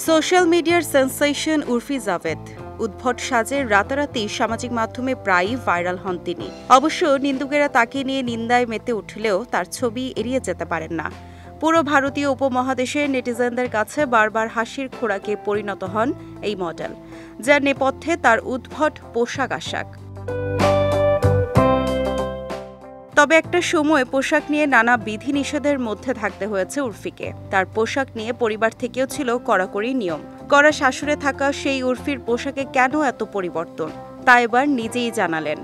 Social মিডিয়ার sensation Urfi Javed উদ্ভট সাজে রাতারাতি সামাজিক মাধ্যমে প্রায়ই ভাইরাল হন তিনি। অবশ্য নিন্দুকেরা তাকে নিয়ে নিন্দায় মেতে উঠলেও তার ছবি এড়িয়ে যেতে পারেন না। পুরো ভারতীয় উপমহাদেশের নেটিজেনদের কাছে বারবার হাসির খোরাকে পরিণত হন এই মডেল, যার নেপথ্যে তার উদ্ভট পোশাক আশাক। তবে একটা সময় পোশাক নিয়ে নানা বিধিনিষেধের মধ্যে থাকতে হয়েছে উর্ফিকে। তার পোশাক নিয়ে পরিবার থেকেও ছিল কড়াকড়ি নিয়ম। কড়া শাশুড়ে থাকা সেই উর্ফির পোশাকে কেন এত পরিবর্তন, তা এবার নিজেই জানালেন।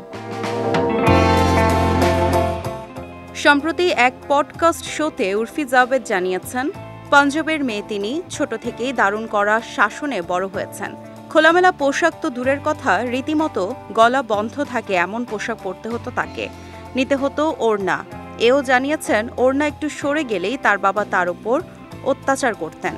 সম্প্রতি এক পডকাস্ট শোতে উর্ফি জাভেদ জানিয়েছেন, পাঞ্জাবের মেয়ে তিনি। ছোট থেকেই দারুণ কড়া শাসনে বড় হয়েছেন। খোলামেলা পোশাক তো দূরের কথা, রীতিমতো গলা বন্ধ থাকে এমন পোশাক পরতে হতো তাকে। নিতে হতো ওড়না। এও জানিয়েছেন, ওড়না একটু সরে গেলেই তার বাবা তার উপর অত্যাচার করতেন।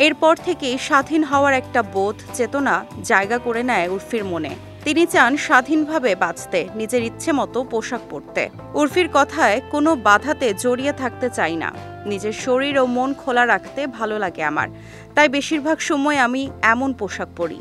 এরপর থেকেই স্বাধীন হওয়ার একটা বোধ চেতনা জায়গা করে নেয় উর্ফির মনে। তিনি চান স্বাধীনভাবে বাঁচতে, নিজের ইচ্ছে মতো পোশাক পরতে। উর্ফির কথায়, কোনো বাধাতে জড়িয়ে থাকতে চাই না। নিজের শরীর ও মন খোলা রাখতে ভালো লাগে আমার, তাই বেশিরভাগ সময় আমি এমন পোশাক পরি।